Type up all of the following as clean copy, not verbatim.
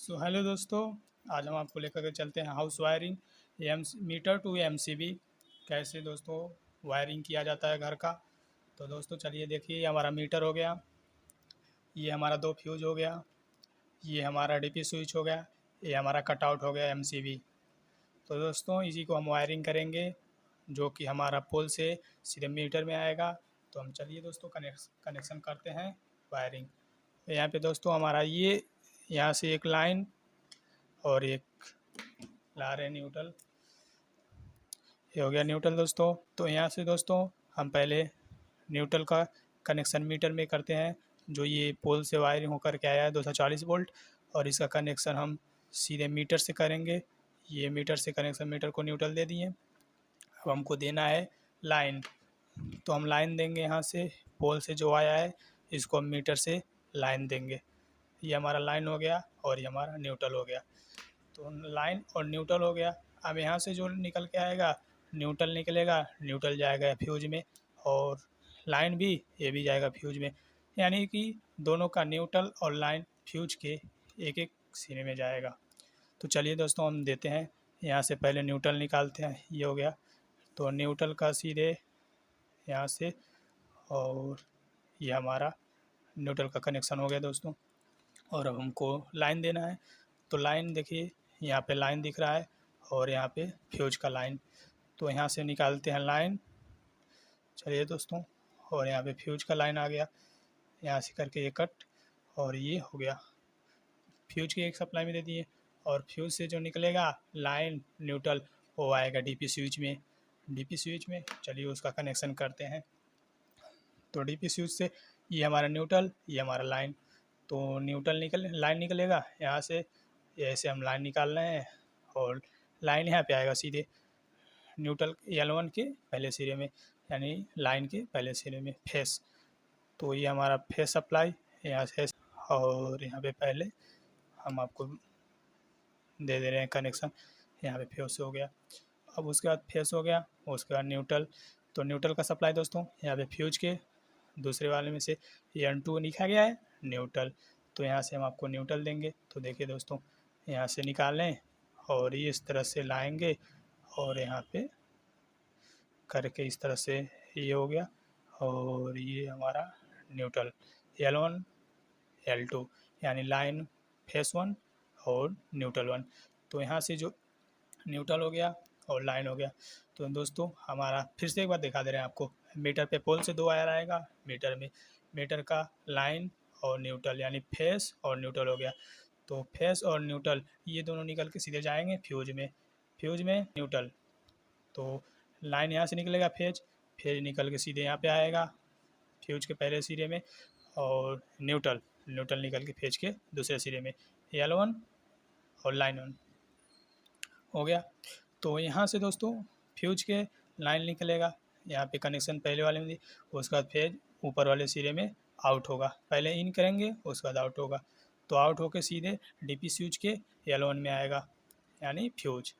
So hello दोस्तों, आज हम आपको लेकर के चलते हैं house wiring M meter to MCB. कैसे दोस्तों वायरिंग किया जाता है घर का। तो दोस्तों चलिए देखिए, ये हमारा मीटर हो गया, ये हमारा दो फ्यूज हो गया, ये हमारा डीपी स्विच हो गया, ये हमारा कटआउट हो गया एमसीबी। तो दोस्तों इसी को हम वायरिंग करेंगे, जो कि हमारा पोल से सीधे मीटर में आएगा। तो हम चलिए दोस्तों कनेक्शन करते हैं वायरिंग। यहाँ पे दोस्तों हमारा ये यहाँ से एक लाइन और एक ला रहे हैं न्यूट्रल, ये हो गया न्यूट्रल दोस्तों। तो यहाँ से दोस्तों हम पहले न्यूट्रल का कनेक्शन मीटर में करते हैं, जो ये पोल से वायरिंग होकर के आया है 240 वोल्ट, और इसका कनेक्शन हम सीधे मीटर से करेंगे। ये मीटर से कनेक्शन, मीटर को न्यूट्रल दे दिए। अब हमको देना है लाइन, तो हम लाइन देंगे यहाँ से पोल से जो आया है, इसको हम मीटर से लाइन देंगे। ये हमारा लाइन हो गया और ये हमारा न्यूट्रल हो गया। तो लाइन और न्यूट्रल हो गया। अब यहाँ से जो निकल के आएगा, न्यूट्रल निकलेगा, न्यूट्रल जाएगा फ्यूज में, और लाइन भी, ये भी जाएगा फ्यूज में। यानी कि दोनों का न्यूट्रल और लाइन फ्यूज के एक एक सिरे में जाएगा। तो चलिए दोस्तों हम देते हैं, यहाँ से पहले न्यूट्रल निकालते हैं। ये हो गया, तो न्यूट्रल का सीधे यहाँ से, और ये हमारा न्यूट्रल का कनेक्शन हो गया दोस्तों। और अब हमको लाइन देना है। तो लाइन देखिए, यहाँ पे लाइन दिख रहा है और यहाँ पे फ्यूज का लाइन। तो यहाँ से निकालते हैं लाइन, चलिए दोस्तों। और यहाँ पे फ्यूज का लाइन आ गया, यहाँ से करके ये कट, और ये हो गया। फ्यूज की एक सप्लाई में दे दिए, और फ्यूज से जो निकलेगा लाइन न्यूट्रल, वो आएगा डीपी स्विच में। डीपी स्विच में चलिए उसका कनेक्शन करते हैं। तो डीपी स्विच से ये हमारा न्यूट्रल, ये हमारा लाइन। तो न्यूट्रल लाइन निकलेगा यहाँ से, ऐसे हम लाइन निकाल रहे हैं, और लाइन यहाँ पे आएगा सीधे न्यूट्रल L1 के पहले सिरे में, यानी लाइन के पहले सिरे में फेस। तो ये हमारा फेस सप्लाई यहाँ से, और यहाँ पे पहले हम आपको दे दे रहे हैं कनेक्शन। यहाँ पे फेस हो गया। अब उसके बाद फेस हो गया, उसके बाद न्यूट्रल। तो न्यूट्रल का सप्लाई दोस्तों यहाँ पे फ्यूज के दूसरे वाले में से N2 लिखा गया है न्यूट्रल। तो यहाँ से हम आपको न्यूट्रल देंगे। तो देखिए दोस्तों, यहाँ से निकालें और ये इस तरह से लाएंगे, और यहाँ पे करके इस तरह से ये हो गया। और ये हमारा न्यूट्रल L1 L2, यानी लाइन फेस 1 और न्यूट्रल 1। तो यहाँ से जो न्यूट्रल हो गया और लाइन हो गया। तो दोस्तों हमारा फिर से एक बार दिखा दे रहे हैं आपको। मीटर पे पोल से दो वायर आएगा, मीटर में मीटर का लाइन और न्यूट्रल, यानी फेस और न्यूट्रल हो गया। तो फेस और न्यूट्रल ये दोनों निकल के सीधे जाएंगे फ्यूज में, फ्यूज में न्यूट्रल। तो लाइन यहाँ से निकलेगा फेज, फेज निकल के सीधे यहाँ पे आएगा फ्यूज के पहले सिरे में, और न्यूट्रल न्यूट्रल निकल के फेज के दूसरे सिरे में, L1 और लाइन 1 हो गया। तो यहाँ से दोस्तों फ्यूज के लाइन निकलेगा, यहाँ पे कनेक्शन पहले वाले में दी, उसके बाद फेज ऊपर वाले सिरे में आउट होगा। पहले इन करेंगे, उसके बाद आउट होगा। तो आउट होके सीधे डीपी स्विच के L1 में आएगा, यानी फ्यूज।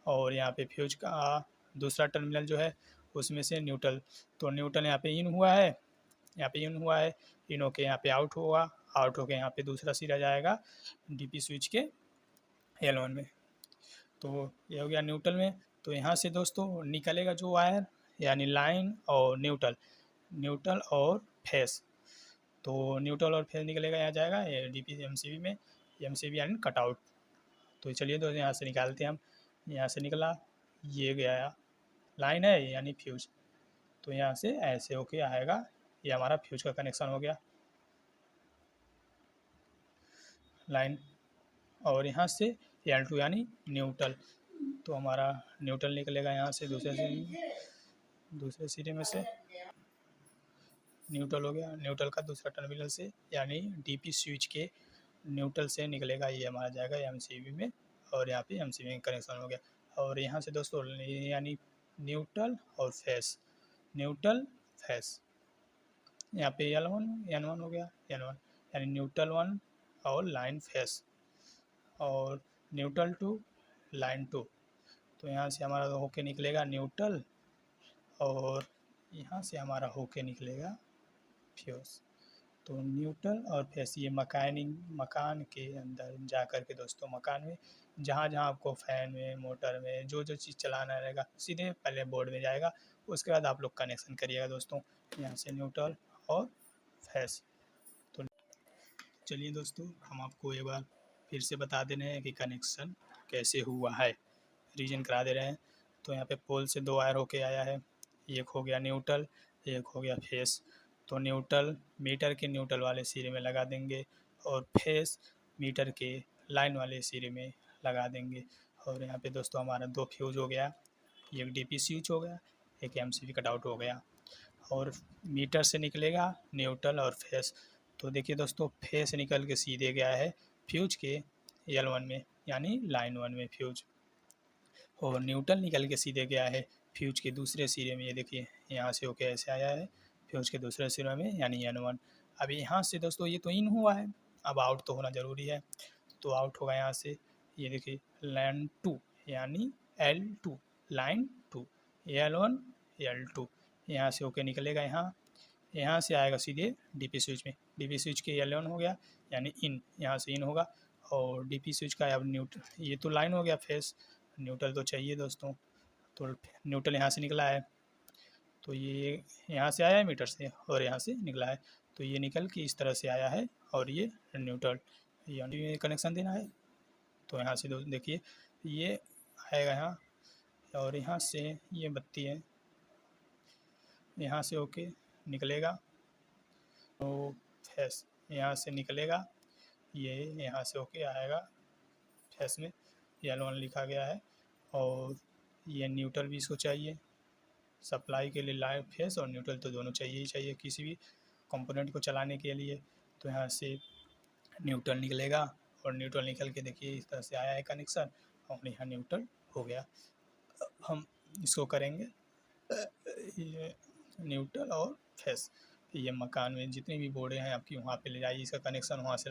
और यहाँ पे फ्यूज का दूसरा टर्मिनल जो है उसमें से न्यूट्रल। तो न्यूट्रल यहाँ पे इन हुआ है, यहाँ पे इन हुआ है, इन होके यहाँ पे आउट होगा, आउट होके यहाँ पे दूसरा सिरा जाएगा डीपी स्विच के L1 में। तो ये हो गया न्यूट्रल में। तो यहाँ से दोस्तों निकलेगा जो वायर, यानी लाइन और न्यूट्रल, न्यूट्रल और फेस। तो न्यूट्रल और फेस निकलेगा, यहाँ जाएगा ये डीपी एमसीबी में, एमसीबी यानी कटआउट। तो चलिए दोस्तों यहाँ से निकालते हैं हम। यहाँ से निकला, ये गया लाइन है यानी फ्यूज। तो यहाँ से ऐसे होके आएगा, ये हमारा फ्यूज का कनेक्शन हो गया लाइन। और यहाँ से L2 यानी न्यूट्रल। तो हमारा न्यूट्रल निकलेगा यहाँ से दूसरे सिरे में से, न्यूट्रल हो गया। न्यूट्रल का दूसरा टर्मिनल से, यानी डीपी स्विच के न्यूट्रल से निकलेगा, ये हमारा जाएगा एमसीबी में, और यहाँ पे एमसीबी में कनेक्शन हो गया। और यहाँ से दोस्तों यानी न्यूट्रल और फेस, न्यूट्रल फेस, यहाँ पे N1 हो गया, N1 यानी न्यूट्रल 1 और लाइन फेस, और न्यूट्रल 2 लाइन 2। तो यहाँ से हमारा होके निकलेगा न्यूट्रल, और यहाँ से हमारा होके निकलेगा फ्यूज। तो न्यूट्रल और फेस ये मकान के अंदर जा कर के दोस्तों, मकान में जहाँ जहाँ आपको फ़ैन में, मोटर में जो जो चीज़ चलाना रहेगा सीधे पहले बोर्ड में जाएगा, उसके बाद आप लोग कनेक्शन करिएगा दोस्तों यहाँ से न्यूट्रल और फेस। तो चलिए दोस्तों, हम आपको एक बार फिर से बता दे रहे हैं कि कनेक्शन कैसे हुआ है, रीजन करा दे रहे हैं। तो यहाँ पे पोल से 2 वायर होके आया है, एक हो गया न्यूट्रल, एक हो गया फेस। तो न्यूट्रल मीटर के न्यूट्रल वाले सिरे में लगा देंगे और फेस मीटर के लाइन वाले सिरे में लगा देंगे। और यहाँ पे दोस्तों हमारा 2 फ्यूज हो गया, एक डीपी स्विच हो गया, एक एमसीबी कट आउट हो गया और मीटर से निकलेगा न्यूट्रल और फेस। तो देखिए दोस्तों, फेस निकल के सीधे गया है फ्यूज के L1 में, यानी लाइन 1 में फ्यूज, और न्यूट्रल निकल के सीधे गया है फ्यूज के दूसरे सिरे में। ये देखिए यहाँ से होके ऐसे आया है फ्यूज के दूसरे सिरे में, यानी N1। अब यहाँ से दोस्तों ये तो इन हुआ है, अब आउट तो होना ज़रूरी है। तो आउट होगा यहाँ से, ये देखिए लाइन 2 यानी L2, लाइन 2 L1 L2 यहाँ से होके निकलेगा, यहाँ से आएगा सीधे डीपी स्विच में। डीपी स्विच के L1 हो गया यानी इन, यहाँ से इन होगा, और डीपी स्विच का अब न्यूट्रल, ये तो लाइन हो गया फेस, न्यूट्रल तो चाहिए दोस्तों। तो न्यूट्रल यहाँ से निकला है, तो ये यहाँ से आया है मीटर से और यहाँ से निकला है, तो ये निकल के इस तरह से आया है और ये न्यूट्रल, यानी कनेक्शन देना है। तो यहाँ से देखिए ये आएगा यहाँ, और यहाँ से ये बत्ती है, यहाँ से होके निकलेगा तो फेस यहाँ से निकलेगा, ये यहाँ से होके आएगा फेस में, L1 लिखा गया है। और ये न्यूट्रल भी इसको चाहिए सप्लाई के लिए, लाइन फेस और न्यूट्रल तो दोनों चाहिए ही चाहिए किसी भी कंपोनेंट को चलाने के लिए। तो यहाँ से न्यूट्रल निकलेगा और न्यूट्रल निकल के देखिए इस तरह से आया है कनेक्शन, और यहाँ न्यूट्रल हो गया। हम इसको करेंगे ये न्यूट्रल और फेस, ये मकान में जितनी भी बोर्डें हैं आपकी वहाँ पे ले जाइए, इसका कनेक्शन वहाँ से